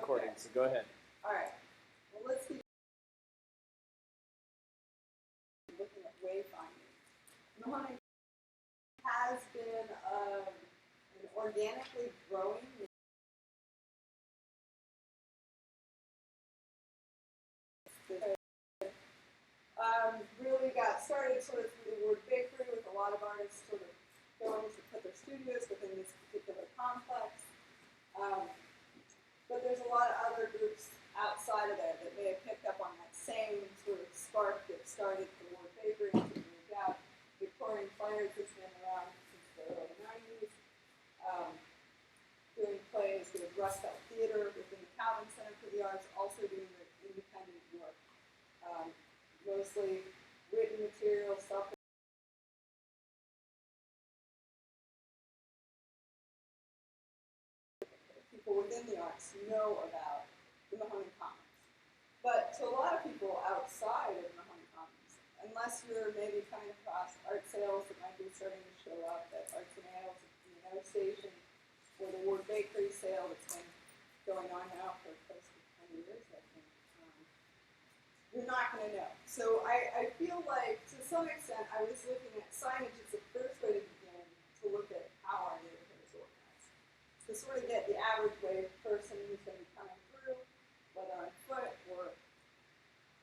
recording, so go ahead. All right. Well, let's keep looking at wayfinding. Mahoney has been an organically growing really got started sort of through the word bakery, with a lot of artists sort of going to put their studios within this particular complex. But there's a lot of other groups outside of there that may have picked up on that same sort of spark that started the word bakery and moved out. Victorian Players has been around since the early 90s, doing plays with Rust Belt Theater within the Covelli Centre for the Arts, also doing their independent work. Mostly written material, self people within the arts know about the Mahoney Commons. But to a lot of people outside of Mahoney Commons, unless you're maybe coming across art sales that might be starting to show up at Arts and Ales at the United Station, or the Ward Bakery sale that's been going on now for close to 20 years, I think, you're not going to know. So I feel like, to some extent, I was looking at signage as the first way to begin to look at how our neighborhood is organized. To sort of get the average wave person who's going to be coming through, whether on foot or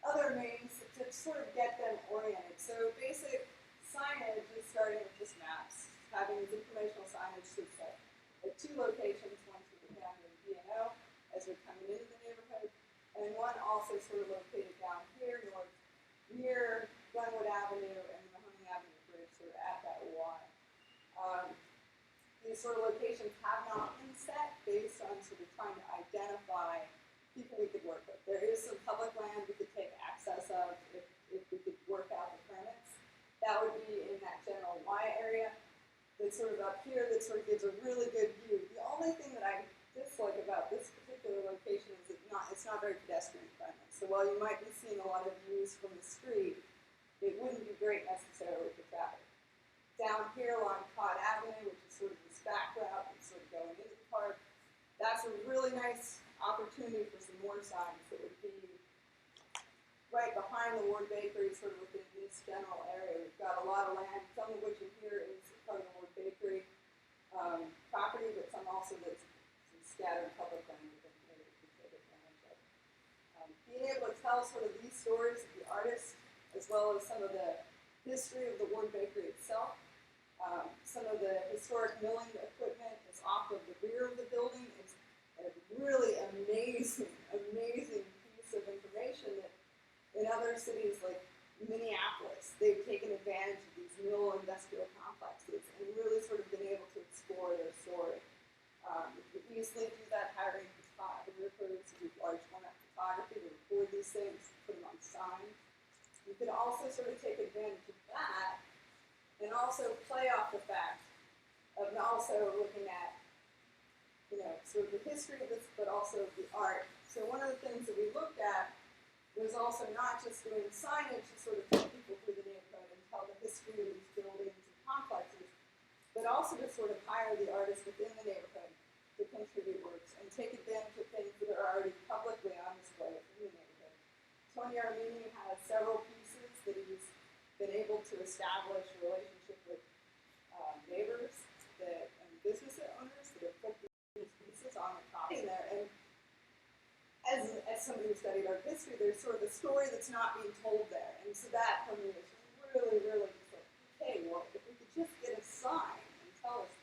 other means, to sort of get them oriented. So basic signage is starting with just maps, having these informational signage to set at two locations, one sort of down in B&O as we're coming into the neighborhood, and one also sort of located down here north near Glenwood Avenue and the Mahoney Avenue Bridge, sort of at that Y. These sort of locations have not been set based on sort of trying to identify people we could work with. There is some public land we could take access of if we could work out the permits. That would be in that general Y area. That's sort of up here, that sort of gives a really good view. The only thing that I dislike about this particular location is it's not very pedestrian friendly. So while you might be seeing a lot of views from the street, it wouldn't be great necessarily for traffic. Down here along Todd Avenue, which is sort of this back route and sort of going into the park, that's a really nice opportunity for some more signs that would be right behind the Ward Bakery, sort of within this general area. We've got a lot of land, some of which in here is part of the Ward Bakery property, but some also that's some scattered public land within here that we can take advantage of. Being able to tell sort of these stories of the artists, as well as some of the history of the Ward Bakery itself. Some of the historic milling equipment is off of the rear of the building. It's a really amazing piece of information that in other cities like Minneapolis, they've taken advantage of these mill industrial complexes and really sort of been able to explore their story. You can easily do that hiring photographers to do large format photography to record these things, put them on signs. You can also sort of take advantage of that and also play off the fact of also looking at, sort of the history of this, but also the art. So one of the things that we looked at was also not just doing signage to sort of take people through the neighborhood and tell the history of these buildings and complexes, but also to sort of hire the artists within the neighborhood to contribute works and take advantage of things that are already publicly on display in the neighborhood. Tony Armini has several pieces that he's been able to establish a relationship with neighbors and business owners that have put these pieces on the top in there. And as somebody who studied art history, there's sort of a story that's not being told there. And so that for me is really just like, okay, well, if we could just get a sign and tell us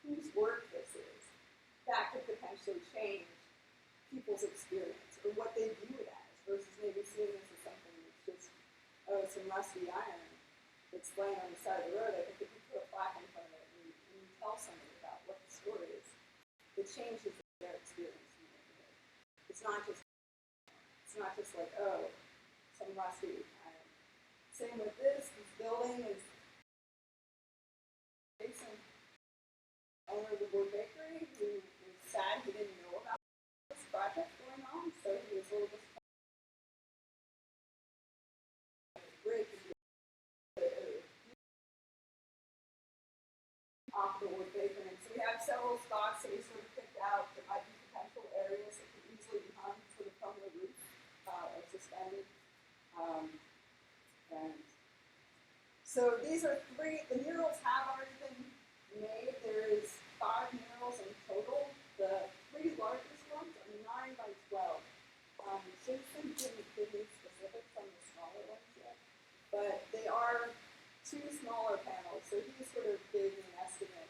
whose work this is, that could potentially change people's experience or what they view it as, versus maybe seeing this as something that's just, oh, some rusty iron that's laying on the side of the road. I think if you put a plaque in front of it and you tell somebody about what the story is, it changes their experience in the neighborhood. It's not just like, oh, some rusty iron. Same with this building is Jason, owner of the Ward Bakery, who was sad he didn't know about this project going on, so he was a little disappointed. Off the Ward Bakery. And so we have several spots that we sort of picked out that might be potential areas that could easily be So these are three, the murals have already been made. There is 5 murals in total. The 3 largest ones are 9 by 12. Jason didn't give me specifics on the smaller ones yet, but they are 2 smaller panels, so he sort of gave me an estimate,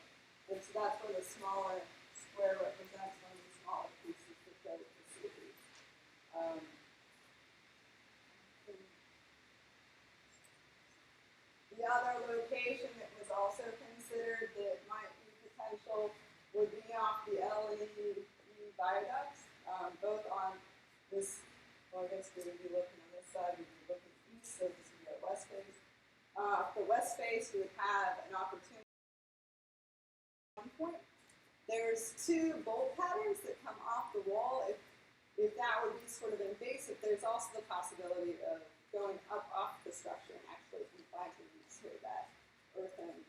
and so that's where the smaller square represents one of the smaller pieces that go with the series. The other location that was also considered that might be potential would be off the LE viaducts, both on this, well, I guess we would be looking on this side, we would be looking east, so this would be our west face. For west face, we would have an opportunity at one point. There's 2 bolt patterns that come off the wall. If that would be sort of invasive, there's also the possibility of going up off the structure and actually implanting sort of that earthen,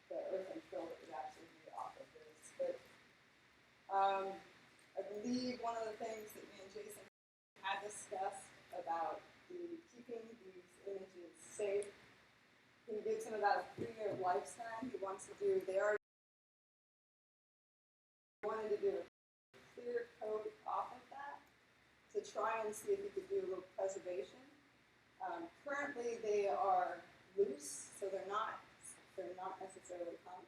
the earthen fill that would actually be off of this. But I believe one of the things that me and Jason had discussed about keeping these images safe, he gives them about a 3-year lifespan. He wants to do, they already wanted to do a clear coat off of that to try and see if we could do a little preservation. Currently, they are loose, so they're not necessarily or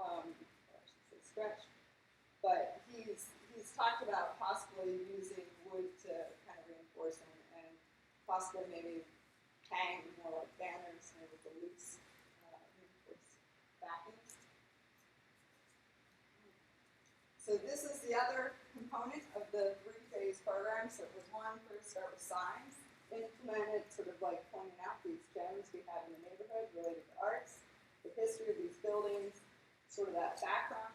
I should say stretched. But he's talked about possibly using wood to kind of reinforce them, and possibly maybe hang more like banners with the loose reinforced backing. So this is the other component of the 3-phase program. So it was one, first start with signs, implemented sort of like pointing out these gems we have in the neighborhood related to arts, the history of these buildings, sort of that background,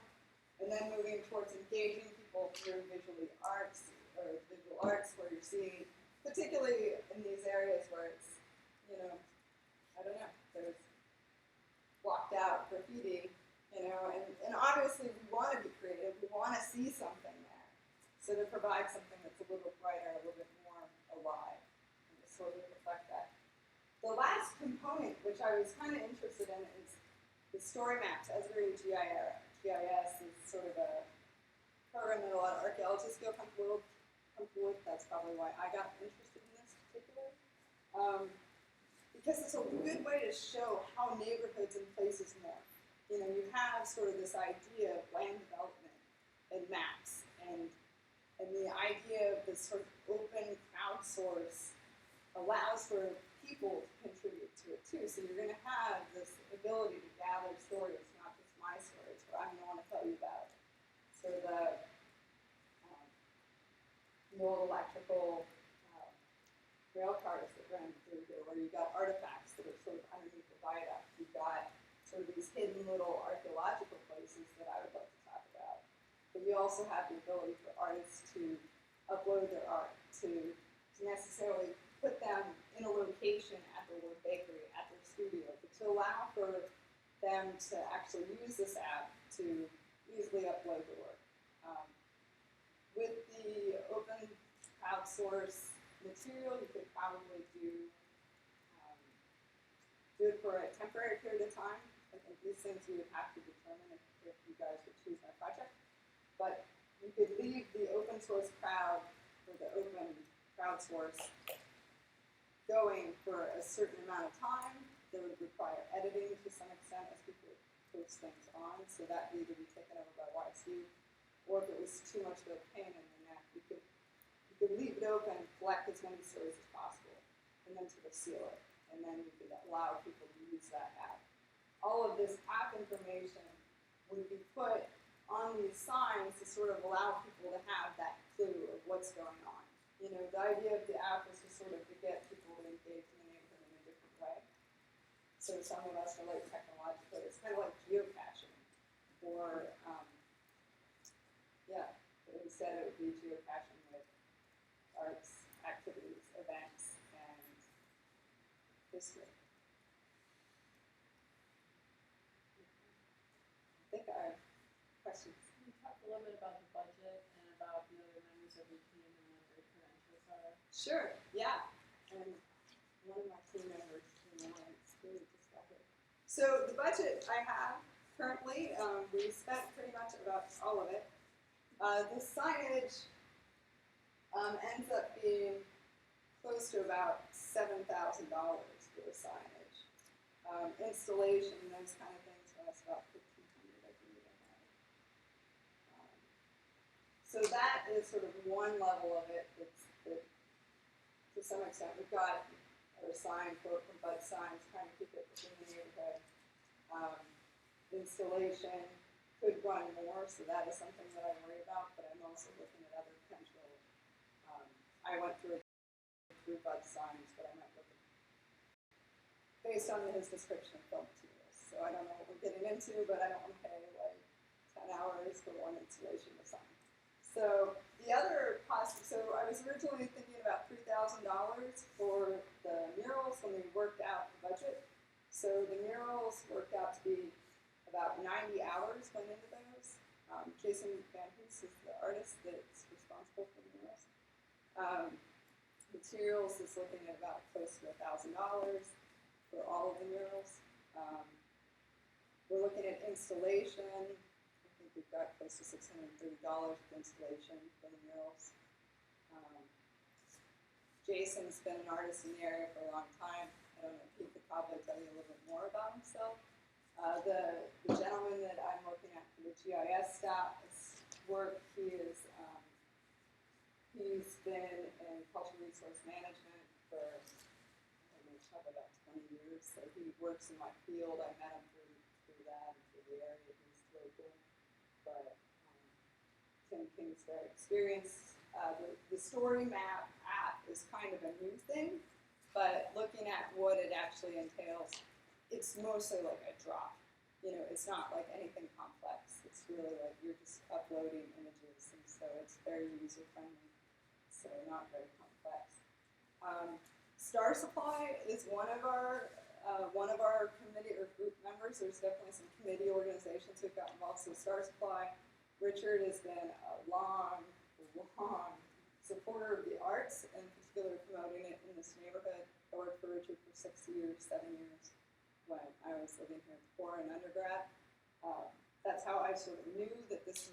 and then moving towards engaging people through visual arts, where you're seeing, particularly in these areas where it's, you know, I don't know, there's blocked out graffiti, you know, and obviously we want to be creative, we want to see something there. So to provide something that's a little brighter, a little bit more alive, and to sort of reflect that. The last component, which I was kind of interested in, is the story maps as we're in GIS. GIS is sort of a program that a lot of archaeologists feel comfortable with. That's probably why I got interested in this particularly. Because it's a good way to show how neighborhoods and places morph. You know, you have sort of this idea of land development and maps, and the idea of this sort of open crowdsource allows for people to contribute to it too. So you're going to have this ability to gather stories, not just my stories, but I'm going to want to tell you about sort of the old electrical rail cars that ran through here, where you've got artifacts that are sort of underneath the viaduct. You've got sort of these hidden little archaeological places that I would love to talk about. But we also have the ability for artists to upload their art, to necessarily put them in a location at their work bakery, at their studio, but to allow for them to actually use this app to easily upload the work. With the open crowdsource material, you could probably do it for a temporary period of time. I think these things you would have to determine if you guys would choose my project. But you could leave the open source crowd, or the open crowdsource, going for a certain amount of time. That would require editing to some extent as people post things on, so that would either be taken over by YSU, or if it was too much of a pain in the neck, you could leave it open, collect as many stories as possible, and then sort of seal it, and then you could allow people to use that app. All of this app information would be put on these signs to sort of allow people to have that clue of what's going on. You know, the idea of the app is to sort of to get people to engage in the neighborhood in a different way. So some of us relate technologically. It's kind of like geocaching, or but instead it would be geocaching with arts, activities, events, and history. I think I have questions. Can you talk a little bit about the budget and about the other members of your team and what their credentials are? Sure, yeah. And one of my team members So the budget I have currently, we spent pretty much about all of it. The signage ends up being close to about $7,000 for the signage. Installation, those kind of things, that's about $1,500, I believe I have. So that is sort of one level of it. That to some extent, we've got our sign quote from Bud Signs trying to keep it within the neighborhood. Installation could run more, so that is something that I worry about, but I'm also looking at other potential. I went through Bud Signs, but I might look at, based on his description of film materials. So I don't know what we're getting into, but I don't want to pay like 10 hours for one installation of sign. So the other so I was originally thinking about $3,000 for the murals when we worked out the budget. So the murals worked out to be about 90 hours went into those. Jason Van Hoos is the artist that's responsible for the murals. Materials is looking at about close to $1,000 for all of the murals. We're looking at installation. I think we've got close to $630 for installation for the murals. Jason's been an artist in the area for a long time. I don't know if he could probably tell you a little bit more about himself. The gentleman that I'm looking at for the GIS staff work, he's been in cultural resource management for probably about 20 years. So he works in my field. I met him through that and through the area. He's local, but Tim King's very experienced. The story map app is kind of a new thing, but looking at what it actually entails, it's mostly like a drop. It's not like anything complex. It's really like you're just uploading images, and so it's very user friendly. So not very complex. Star Supply is one of our committee or group members. There's definitely some committee organizations who've got involved. So Star Supply, Richard has been a long supporter of the arts, and particularly promoting it in this neighborhood. I worked for Richard for 7 years when I was living here before in undergrad. That's how I sort of knew that this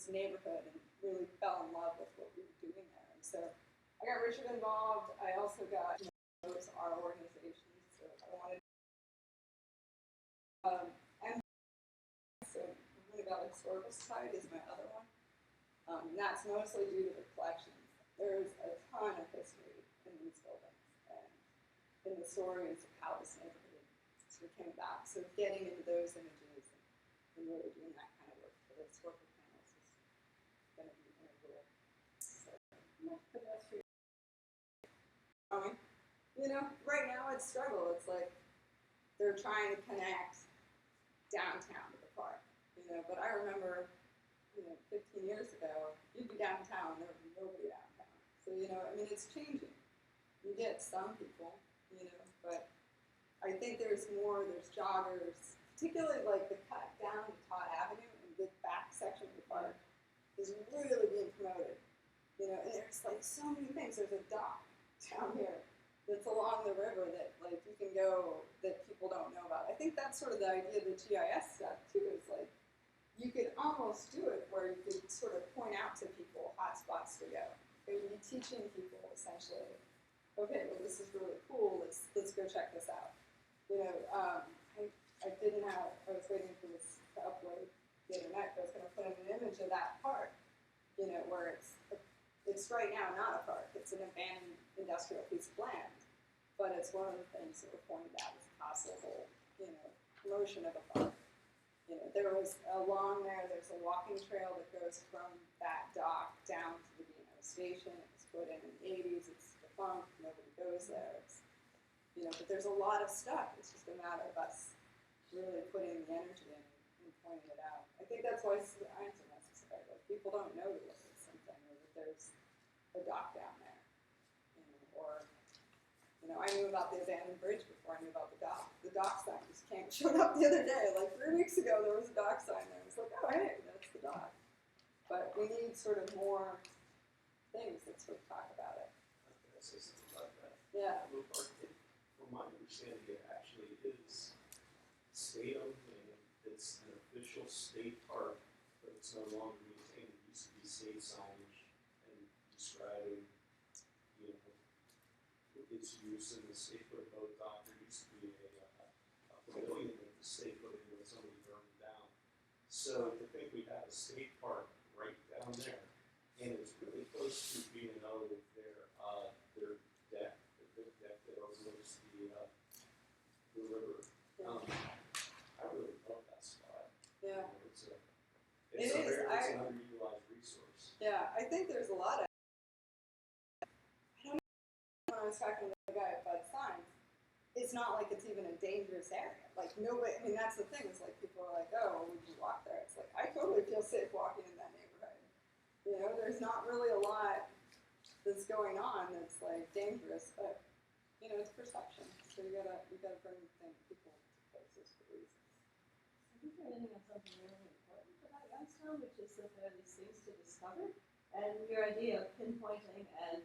neighborhood, and really fell in love with what we were doing there. And so I got Richard involved. I also got our organizations. So I wanted. And so Women Valley Historical Society is my other one. And that's mostly due to the collections. There's a ton of history in these buildings and in the stories of how this neighborhood sort of came about. So getting into those images and really doing that kind of work for the historical panels is going to be integral. So, pedestrian. Right now it's struggle. It's like they're trying to connect downtown to the park. But I remember 15 years ago, you'd be downtown, there would be nobody downtown. So, it's changing. You get some people, but I think there's joggers, particularly like the cut down to Todd Avenue and the back section of the park is really being promoted. And there's like so many things. There's a dock down here that's along the river that like you can go that people don't know about. I think that's sort of the idea of the GIS stuff too, is like, you could almost do it where you could sort of point out to people hot spots to go. You'd be teaching people essentially, okay, well this is really cool, let's go check this out. I was waiting for this to upload the other night, but I was going to put in an image of that park, where it's right now not a park, it's an abandoned industrial piece of land, but it's one of the things that were pointed out as a possible, promotion of a park. There was there's a walking trail that goes from that dock down to the B&O station. It was put in the 80s, it's defunct, nobody goes there. But there's a lot of stuff. It's just a matter of us really putting the energy in and pointing it out. I think that's why signs are necessary. Like, people don't know that there's something, or that there's a dock down there. I knew about the abandoned bridge before I knew about the dock. The dock sign just showed up the other day. Like 3 weeks ago, there was a dock sign there. It's like, oh, hey, that's the dock. But we need sort of more things that sort of talk about it. Can I say something about that? Yeah. From my understanding, it actually is state-owned land, it's an official state park, but it's no longer maintained. It used to be state signage and describing, you know, its use in the state put a boat dock. There used to be a pavilion that the state put in when somebody burned it down. So to think we have a state park right down there, and it's really close to B&O with their deck, the big deck that overlooks the river. I really love that spot. Yeah. You know, it's an underutilized resource. Yeah, I think there's a lot of. I don't know when I was talking to the guy at Bud Signs, it's not like it's even a dangerous area. Like nobody. I mean, that's the thing. Is like people are like, oh, would you walk there? It's like I totally feel safe walking in that neighborhood. You know, there's not really a lot that's going on that's like dangerous, but you know, it's perception. So you gotta bring people to places for reasons. I think you're hitting on something really important about Youngstown, which is that there are these things to discover, and your idea of pinpointing and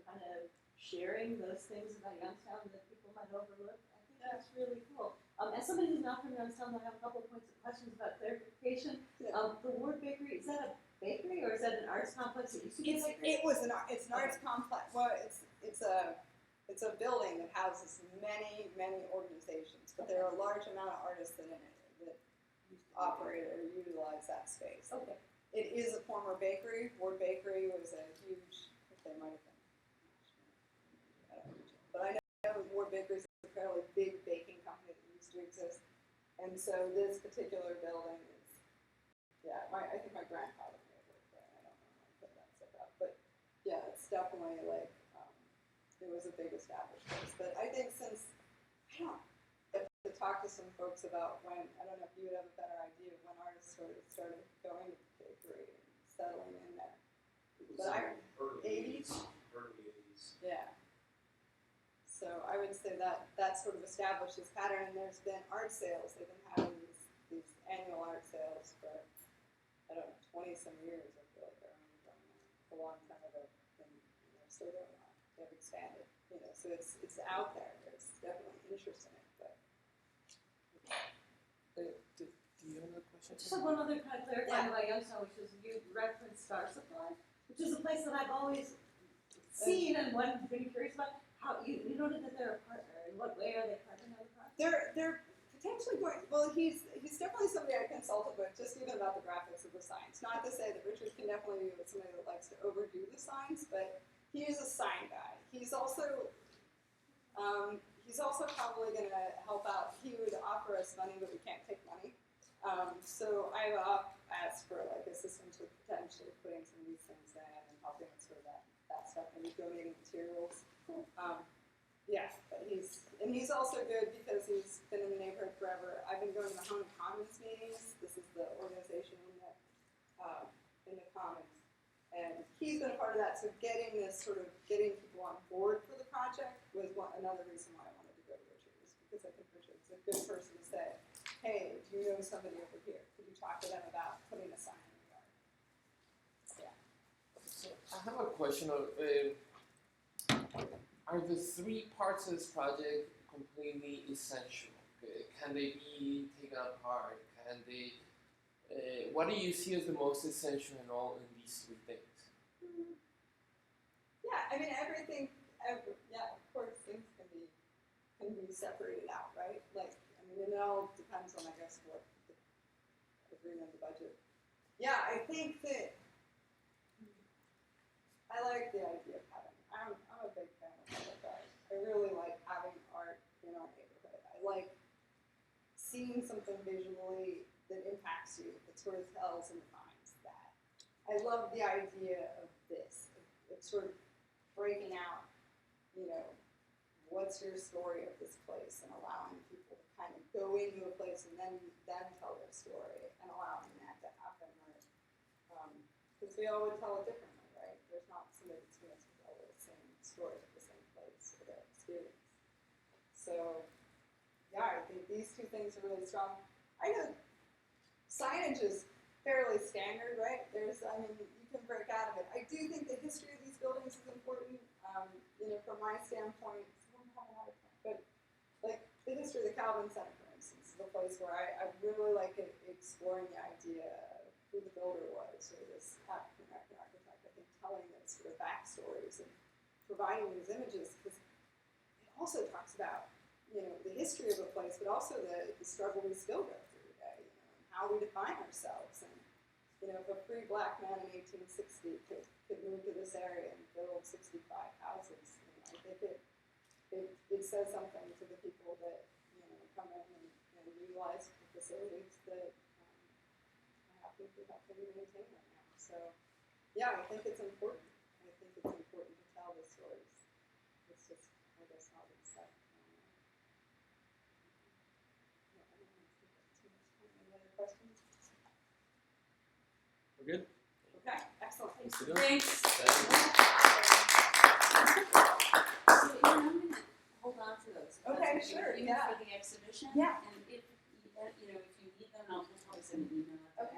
kind of sharing those things about Youngstown that people might overlook. I think that's really cool. As somebody who's not from Youngstown, I have a couple of points of questions about clarification. Yeah. The Ward Bakery, is that a bakery or is that an arts complex? It used to be a bakery? It's an arts complex. Well, it's a building that houses many organizations, but there are a large amount of artists that operate or utilize that space. Okay. It is a former bakery. Ward Bakery was a huge. They might have been. I don't know, but I know Ward Bakery is a fairly big baking company that used to exist, and so this particular building is. Yeah, I think my grandfather may have worked there. I don't know when I put that stuff up, but yeah, it's definitely like it was a big established place. But I think since I have to talk to some folks about when I don't know if you would have a better idea of when artists sort of started going to the bakery and settling in there. But Early 80s. Yeah. So I would say that sort of established this pattern, and there's been art sales. They've been having these annual art sales for I don't know 20-some years. I feel like I remember going there a long time ago, and they're still going on. They've expanded, so it's out there. There's definitely interest in it, but. Do you have another question? Just have one other kind of clarifying about Youngstown, which is you referenced Star Supply, which is a place that I've always seen and been curious about. How you noted that they're a partner. In what way are they partnering on the project? They're potentially going. Well, he's definitely somebody I consulted with, just even about the graphics of the signs. Not to say that Richard can definitely be somebody that likes to overdo the signs, but he is a sign guy. He's also probably going to help out. He would offer us money, but we can't take money. So I've asked for like assistance with potentially putting some of these things in and helping us with that stuff, maybe donating materials. Yeah, but he's also good because he's been in the neighborhood forever. I've been going to the Home Commons meetings. This is the organization in the Commons, and he's been a part of that. So getting people on board for the project was another reason why I wanted to go to Richard, is because I think Richard's a good person to say, hey, do you know somebody over here? Could you talk to them about putting a sign in the yard? Yeah. So I have a question. Are the three parts of this project completely essential? Can they be taken apart? Can they? What do you see as the most essential in these three things? Yeah, I mean everything. Yeah, of course, things can be separated out, right? Like, I mean, it all depends on, I guess, what the agreement, the budget. Yeah, I think that I like the idea of having. I'm a big fan of public art. I really like having art in our neighborhood. I like seeing something visually that impacts you, that sort of tells and defines that. I love the idea of this, of sort of breaking out, what's your story of this place, and allowing people to kind of go into a place and then tell their story, and allowing that to happen, because we all would tell it differently, right? There's not somebody that's going to tell the same story of the same place or their experience. So, yeah, I think these two things are really strong. I know signage is fairly standard, right? You can break out of it. I do think the history of these buildings is important. From my standpoint, but like the history of the Covelli Centre, for instance, of the place where I really like exploring the idea of who the builder was, or this African American architect. I think telling those sort of backstories and providing these images, because it also talks about, you know, the history of a place, but also the struggle we still go through today, you know, and how we define ourselves. And, you know, if a free black man in 1860 could move to this area and build 65 houses, you know, I think it says something to the people that, you know, come in and utilize the facilities that I have to maintain right now. So, yeah, I think it's important. I think it's important to tell the stories. It's just, I guess, how it's set. I don't want to take up too much time. Any other questions? We're good? Okay, excellent. Thanks. Good. Thanks. So I'm gonna hold on to those. Okay, Because sure, even yeah. for the exhibition. Yeah. And if, you know, if you need them, I'll just send an email. Okay.